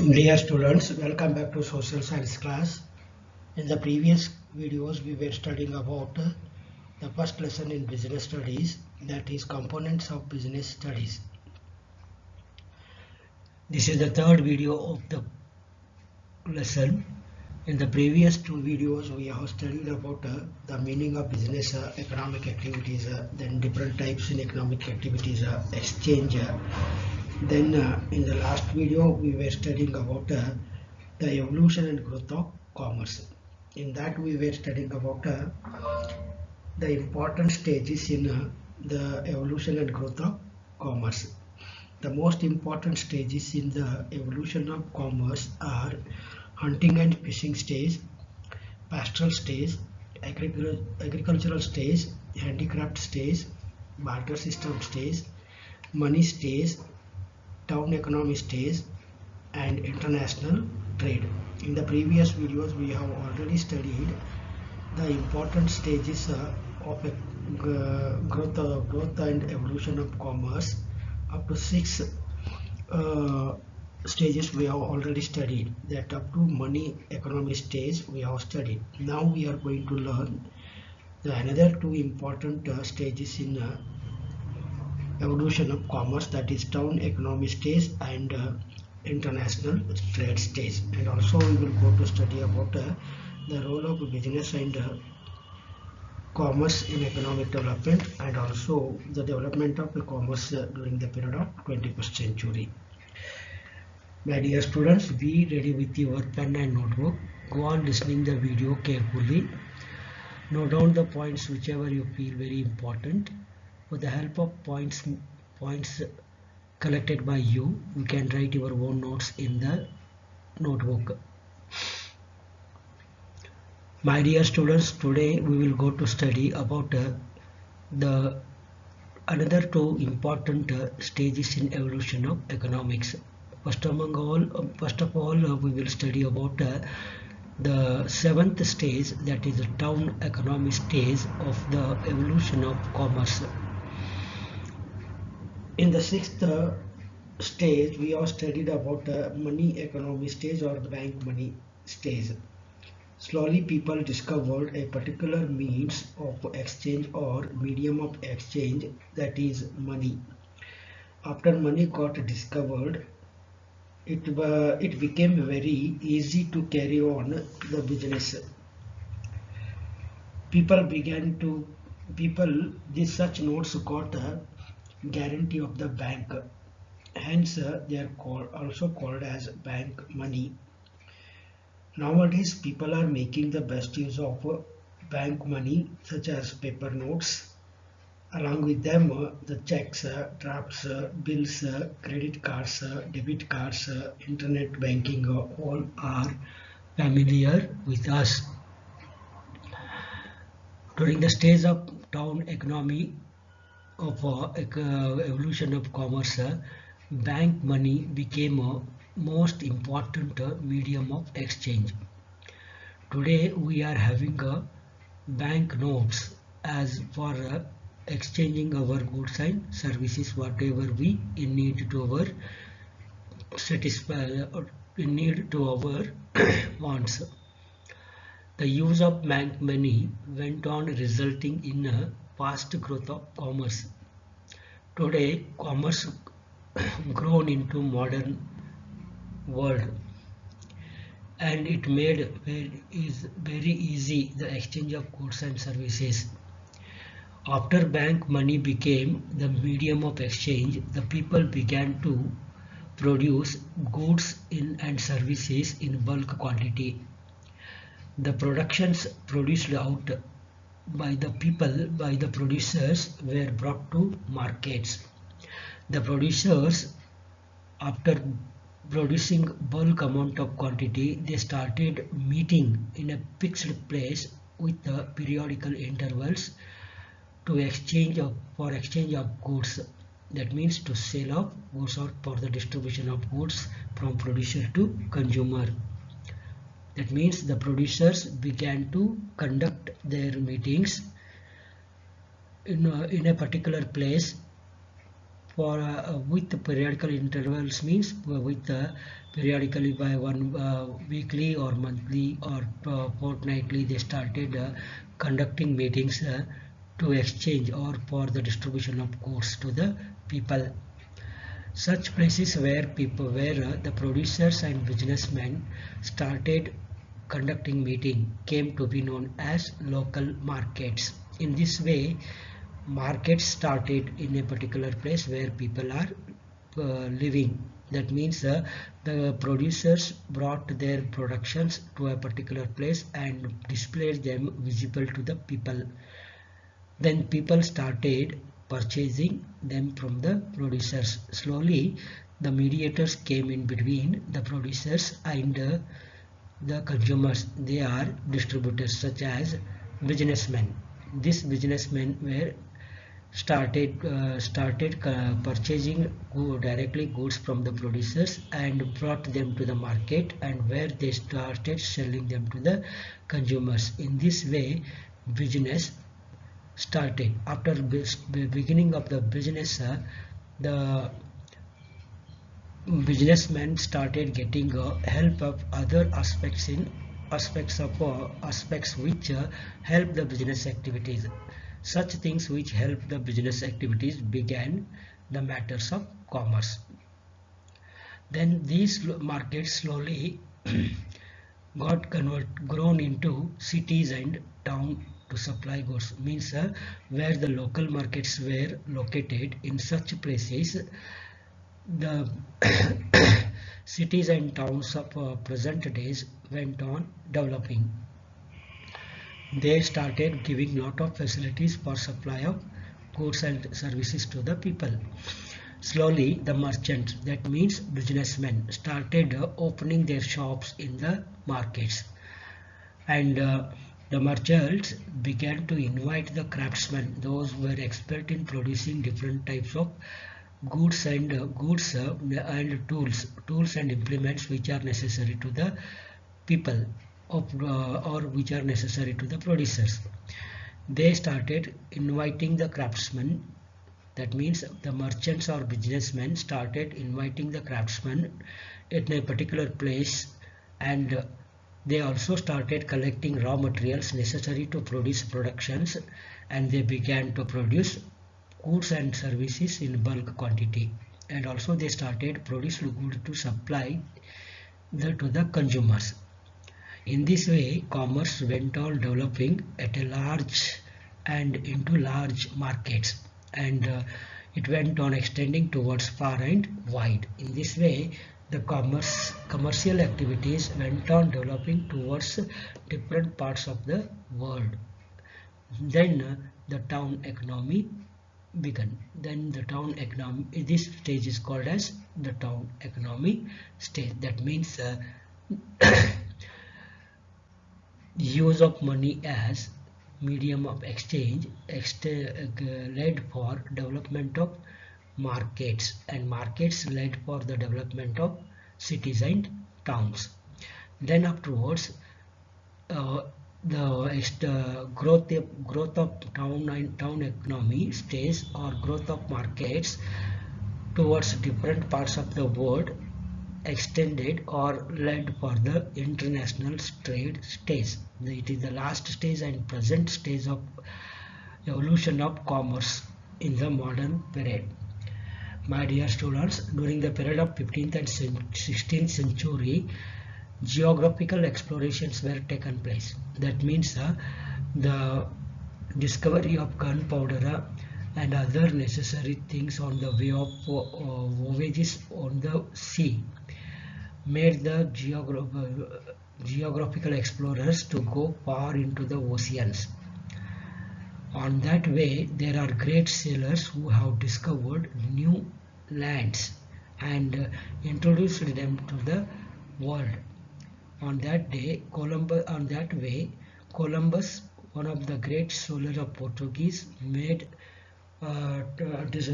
Dear students, welcome back to social science class. In the previous videos, we were studying about the first lesson in business studies, that is components of business studies. This is the third video of the lesson. In the previous two videos, we have studied about the meaning of business economic activities, then different types in economic activities, exchange. Then in the last video, we were studying about the evolution and growth of commerce. In that, we were studying about the important stages in the evolution and growth of commerce. The most important stages in the evolution of commerce are hunting and fishing stage, pastoral stage, agricultural stage, handicraft stage, barter system stage, money stage, town economy stage, and international trade. In the previous videos, we have already studied the important stages of growth and evolution of commerce. Up to six stages we have already studied. That up to money economy stage we have studied. Now we are going to learn the another two important stages in evolution of commerce, that is town economy stage and international trade stage. And also we will go to study about the role of business and commerce in economic development, and also the development of the commerce during the period of 21st century. My dear students, be ready with your pen and notebook. Go on listening the video carefully. Note down the points whichever you feel very important. With the help of points collected by you, you can write your own notes in the notebook. My dear students, today we will go to study about the another two important stages in evolution of economics. First of all, we will study about the seventh stage, that is the town economy stage of the evolution of commerce. In the sixth stage, we have studied about money economy stage or bank money stage. Slowly people discovered a particular means of exchange or medium of exchange, that is money. After money got discovered, it became very easy to carry on the business. These such notes got a guarantee of the bank. Hence, they are also called as bank money. Nowadays, people are making the best use of bank money, such as paper notes. Along with them, the checks, drafts, bills, credit cards, debit cards, internet banking, all are familiar with us. During the stage of town economy of evolution of commerce, bank money became a most important medium of exchange. Today we are having bank notes as for exchanging our goods and services, whatever we need to our satisfy need to our wants. The use of bank money went on, resulting in a fast growth of commerce. Today commerce grown into modern world, and it made very easy the exchange of goods and services. After bank money became the medium of exchange, the people began to produce goods and services in bulk quantity. The productions produced out by the people, by the producers, were brought to markets. The producers, after producing bulk amount of quantity, they started meeting in a fixed place with periodical intervals to exchange of goods. That means to sale of goods or for the distribution of goods from producer to consumer. That means the producers began to conduct their meetings in a particular place for with the periodical intervals means with periodically by one weekly or monthly or fortnightly they started conducting meetings to exchange or for the distribution of goods to the people. Such places where the producers and businessmen started conducting meeting came to be known as local markets. In this way, markets started in a particular place where people are living. That means the producers brought their productions to a particular place and displayed them visible to the people. Then people started purchasing them from the producers. Slowly, the mediators came in between the producers and the consumers. They are distributors such as businessmen. These businessmen were started purchasing directly goods from the producers and brought them to the market, and where they started selling them to the consumers. In this way, business started. After the beginning of the business, the businessmen started getting help of other aspects which help the business activities. Such things which help the business activities began the matters of commerce. Then these markets slowly got grown into cities and town to supply goods. Means where the local markets were located, in such places the cities and towns of present days went on developing. They started giving lot of facilities for supply of goods and services to the people. Slowly the merchants, that means businessmen, started opening their shops in the markets, and the merchants began to invite the craftsmen, those who were expert in producing different types of goods and tools and implements which are necessary to the people or which are necessary to the producers. They started inviting the craftsmen. That means the merchants or businessmen started inviting the craftsmen in a particular place, and they also started collecting raw materials necessary to produce productions, and they began to produce goods and services in bulk quantity, and also they started producing goods to supply to the consumers. In this way, commerce went on developing at a large and into large markets, and it went on extending towards far and wide. In this way, the commercial activities went on developing towards different parts of the world. Then the town economy began. Then the town economy, this stage is called as the town economy stage. That means use of money as medium of exchange led for development of markets, and markets led for the development of cities and towns. Then afterwards, the growth of town economy stage or growth of markets towards different parts of the world extended or led for the international trade stage. It is the last stage and present stage of evolution of commerce in the modern period. My dear students, during the period of 15th and 16th century, geographical explorations were taken place. That means the discovery of gunpowder and other necessary things on the way of voyages on the sea made the geographical explorers to go far into the oceans. On that way, there are great sailors who have discovered new lands and introduced them to the world. On that way, Columbus, one of the great sailors of Portuguese,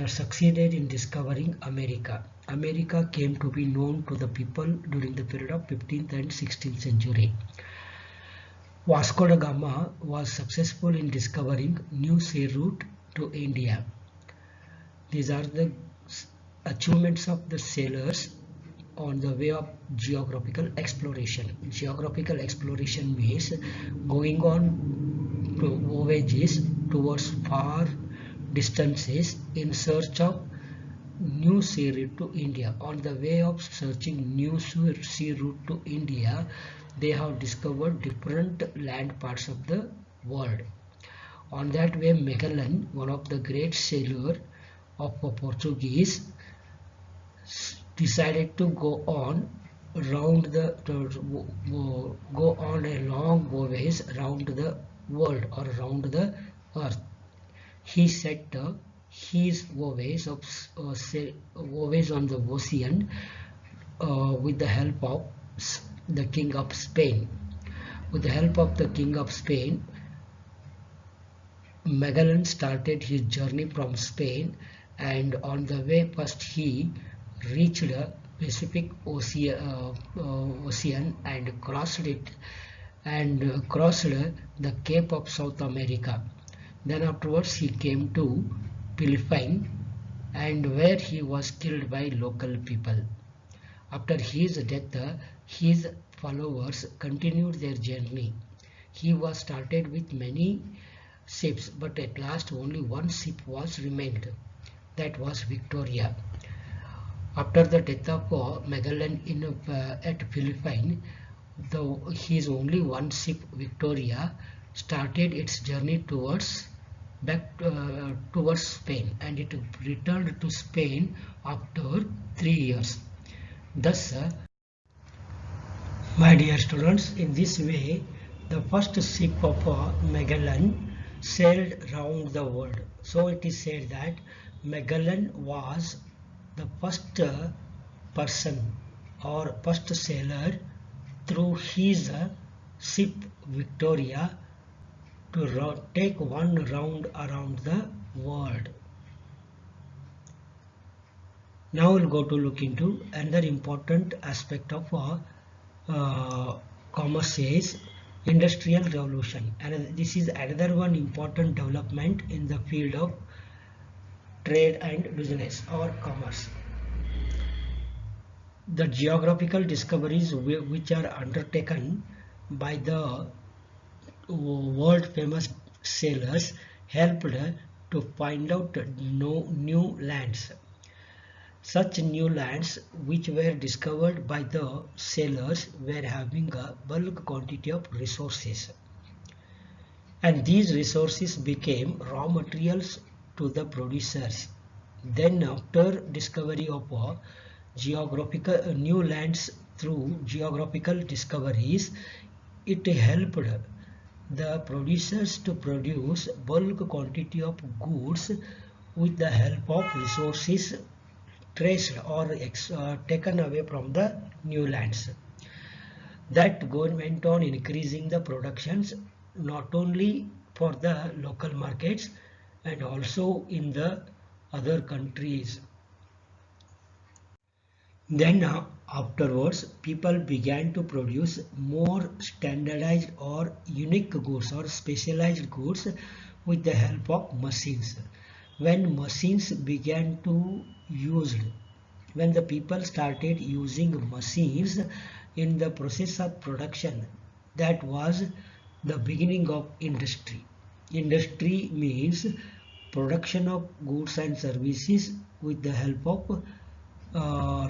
succeeded in discovering America. America came to be known to the people during the period of 15th and 16th century. Vasco da Gama was successful in discovering new sea route to India. These are the Achievements of the sailors on the way of geographical exploration. Geographical exploration means going on to voyages towards far distances in search of new sea route to India. On the way of searching new sea route to India, they have discovered different land parts of the world. On that way, Magellan, one of the great sailors of Portuguese, decided to go on go on a long voyage around the world or around the earth. He set his voyage on the ocean with the help of the King of Spain. With the help of the King of Spain, Magellan started his journey from Spain, and on the way first he reached the Pacific Ocean and crossed it and crossed the Cape of South America. Then afterwards he came to Philippines, and where he was killed by local people. After his death, his followers continued their journey. He was started with many ships, but at last only one ship was remained. That was Victoria. After the death of Magellan at Philippines, his only one ship, Victoria, started its journey towards Spain, and it returned to Spain after 3 years. Thus, my dear students, in this way, the first ship of Magellan sailed round the world. So it is said that Magellan was the first person or first sailor through his ship Victoria to take one round around the world. Now we'll go to look into another important aspect of commerce is Industrial Revolution, and this is another one important development in the field of trade and business or commerce. The geographical discoveries which are undertaken by the world famous sailors helped to find out new lands. Such new lands which were discovered by the sailors were having a bulk quantity of resources, and these resources became raw materials to the producers. Then after discovery of geographical new lands through geographical discoveries, it helped the producers to produce bulk quantity of goods with the help of resources traced or taken away from the new lands. That went on increasing the productions not only for the local markets and also in the other countries. Then afterwards, people began to produce more standardized or unique goods or specialized goods with the help of machines. When machines began to used, when the people started using machines in the process of production, that was the beginning of industry. Industry means production of goods and services with the help of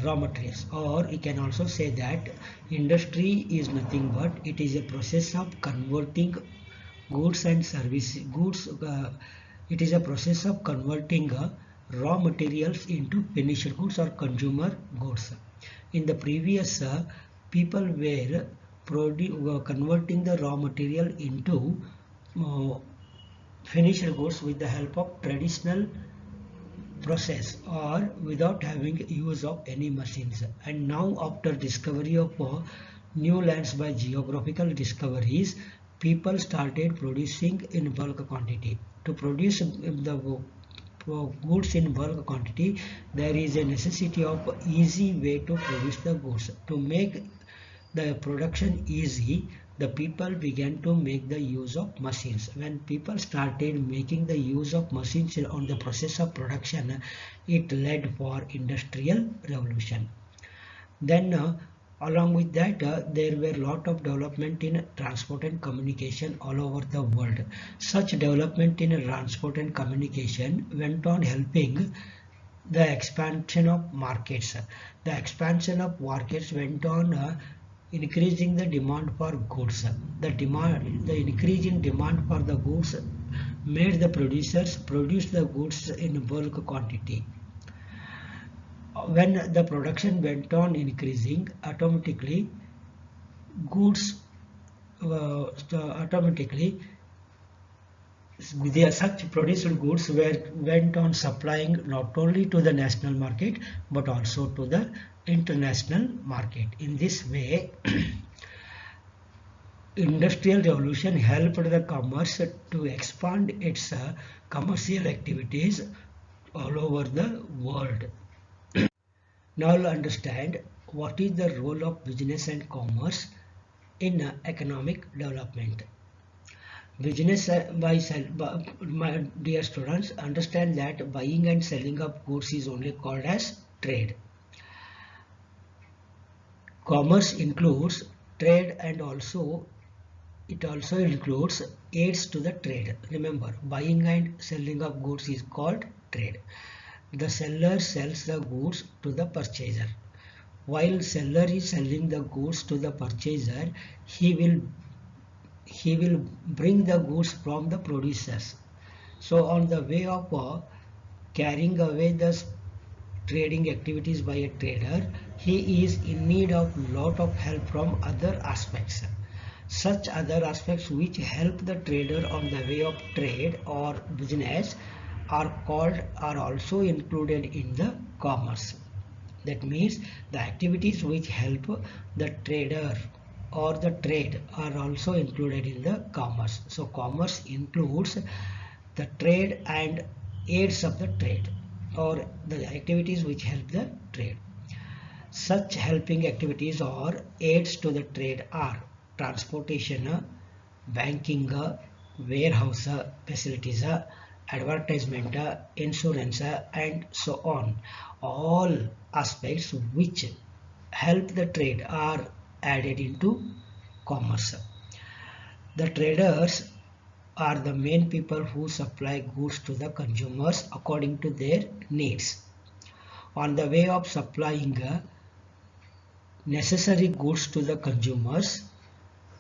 raw materials, or you can also say that industry is nothing but it is a process of converting goods and services it is a process of converting raw materials into finished goods or consumer goods. In the previous people were converting the raw material into finished goods with the help of traditional process or without having use of any machines. And now after discovery of new lands by geographical discoveries, people started producing in bulk quantity. To produce the goods in bulk quantity, there is a necessity of easy way to produce the goods. To make the production easy, the people began to make the use of machines. When people started making the use of machines on the process of production, it led for industrial revolution. Then along with that, there were a lot of development in transport and communication all over the world. Such development in transport and communication went on helping the expansion of markets. The expansion of markets went on increasing the demand for goods. The increase in demand for the goods made the producers produce the goods in bulk quantity. When the production went on increasing, automatically goods automatically such produced goods went on supplying not only to the national market but also to the international market. In this way, industrial revolution helped the commerce to expand its commercial activities all over the world. Now we'll understand what is the role of business and commerce in economic development. Business, my dear students, understand that buying and selling of goods is only called as trade. Commerce includes trade and it also includes aids to the trade. Remember, buying and selling of goods is called trade. The seller sells the goods to the purchaser. While seller is selling the goods to the purchaser, he will bring the goods from the producers. So on the way of carrying away the trading activities by a trader, he is in need of lot of help from other aspects. Such other aspects which help the trader on the way of trade or business are also included in the commerce. That means the activities which help the trader or the trade are also included in the commerce. So commerce includes the trade and aids of the trade or the activities which help the trade. Such helping activities or aids to the trade are transportation, banking, warehouse facilities, advertisement, insurance, and so on. All aspects which help the trade are added into commerce. The traders are the main people who supply goods to the consumers according to their needs. On the way of supplying necessary goods to the consumers,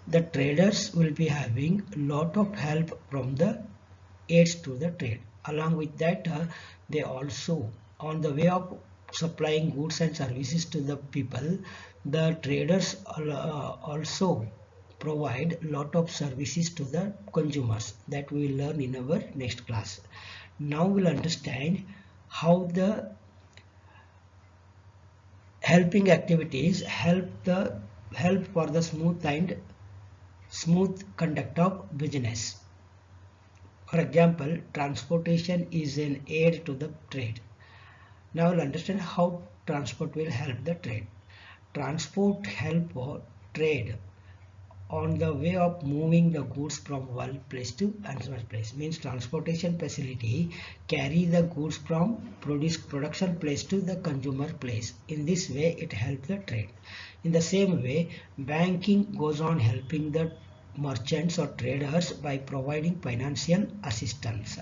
the traders will be having lot of help from the aids to the trade. Along with that, they also, on the way of supplying goods and services to the people, the traders also provide lot of services to the consumers that we will learn in our next class. Now we'll understand how the helping activities help for the smooth conduct of business. For example, transportation is an aid to the trade. Now we'll understand how transport will help the trade. Transport help for trade on the way of moving the goods from one place to another place. Means transportation facility carry the goods from production place to the consumer place. In this way, it helps the trade. In the same way, banking goes on helping the merchants or traders by providing financial assistance.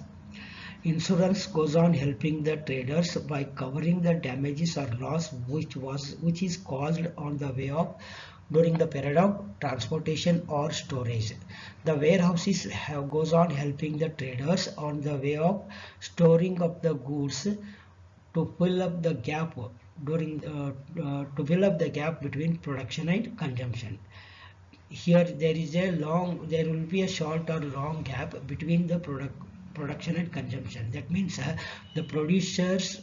Insurance goes on helping the traders by covering the damages or loss which is caused on the way of during the period of transportation or storage. The warehouses goes on helping the traders on the way of storing of the goods to fill up the gap between production and consumption. Here there will be a short or long gap between the production and consumption. That means the productions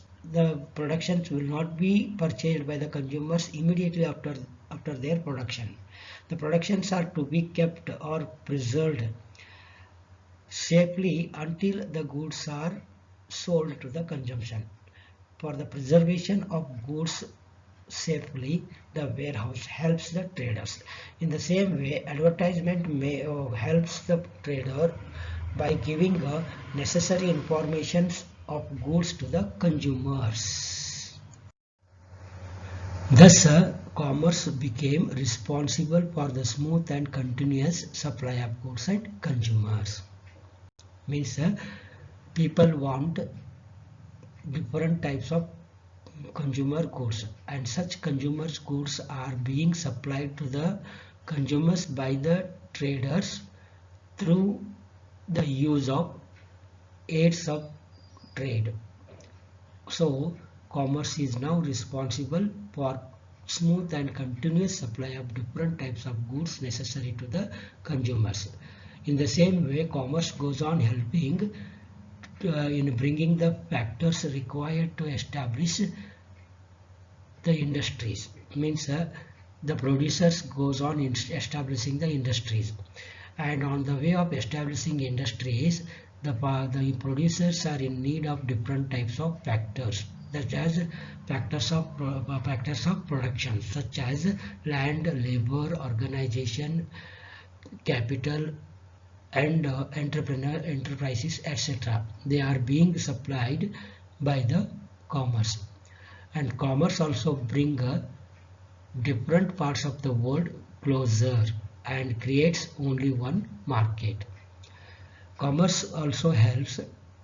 will not be purchased by the consumers immediately after their production. The productions are to be kept or preserved safely until the goods are sold to the consumption. For the preservation of goods safely the warehouse helps the traders. In the same way, advertisement may helps the trader by giving necessary informations of goods to the consumers. Thus, commerce became responsible for the smooth and continuous supply of goods and consumers. Means people want different types of consumer goods, and such consumer goods are being supplied to the consumers by the traders through the use of aids of trade. So commerce is now responsible for smooth and continuous supply of different types of goods necessary to the consumers. In the same way, commerce goes on helping in bringing the factors required to establish the industries. Means the producers goes on establishing the industries, and on the way of establishing industries, the producers are in need of different types of factors, such as factors of production, such as land, labor, organization, capital, and enterprises, etc. They are being supplied by the commerce, and commerce also bring different parts of the world closer and creates only one market. Commerce also helps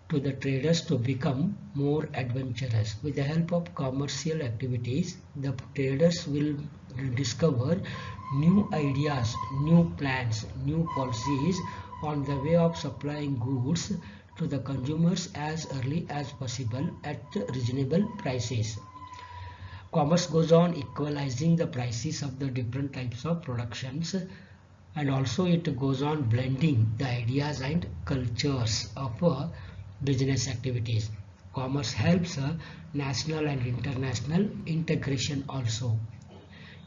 to the traders to become more adventurous. With the help of commercial activities, the traders will discover new ideas, new plans, new policies on the way of supplying goods to the consumers as early as possible at reasonable prices. Commerce goes on equalizing the prices of the different types of productions, and also it goes on blending the ideas and cultures of business activities. Commerce helps national and international integration also.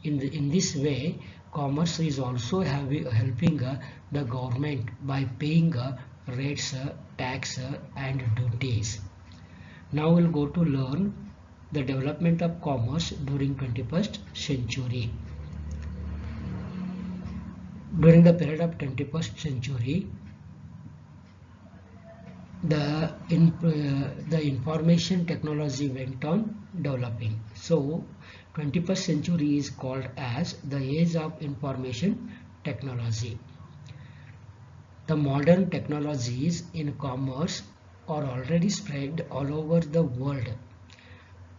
In this way, commerce is also helping the government by paying rates, tax, and duties. Now we'll go to learn the development of commerce during 21st century. During the period of 21st century, the information technology went on developing. So 21st century is called as the age of information technology. The modern technologies in commerce are already spread all over the world.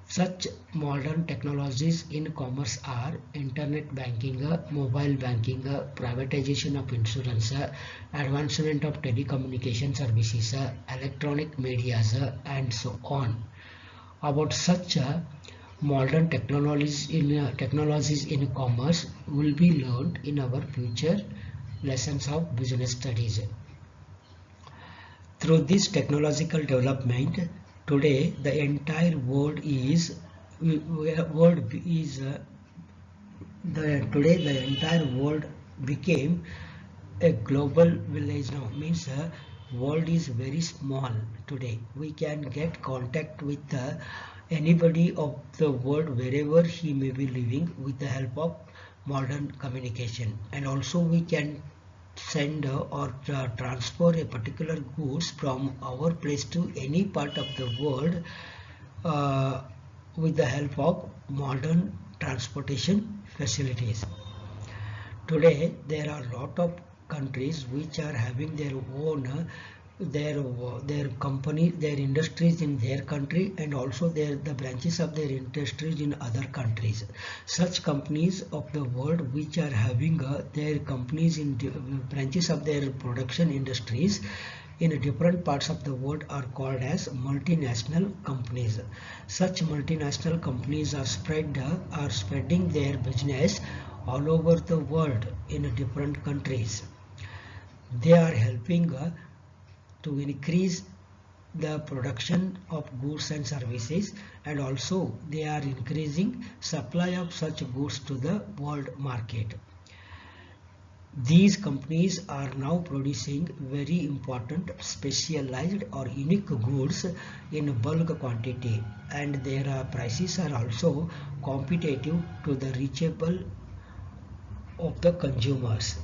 Such modern technologies in commerce are internet banking, mobile banking, privatization of insurance, advancement of telecommunication services, electronic media, and so on. About such modern technologies in commerce will be learned in our future lessons of business studies. Through this technological development, today the entire world became a global village now. Means world is very small today. We can get contact with anybody of the world wherever he may be living with the help of modern communication, and also we can send or transfer a particular goods from our place to any part of the world with the help of modern transportation facilities. Today there are a lot of countries which are having their own their company, their industries in their country, and also the branches of their industries in other countries. Such companies of the world which are having their companies in branches of their production industries in different parts of the world are called as multinational companies. Such multinational companies are spreading their business all over the world in different countries. They are helping to increase the production of goods and services, and also they are increasing supply of such goods to the world market. These companies are now producing very important specialized or unique goods in bulk quantity, and their prices are also competitive to the reachable of the consumers.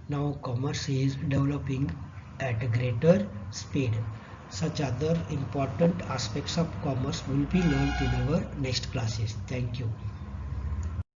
Now commerce is developing at a greater speed. Such other important aspects of commerce will be learned in our next classes. Thank you.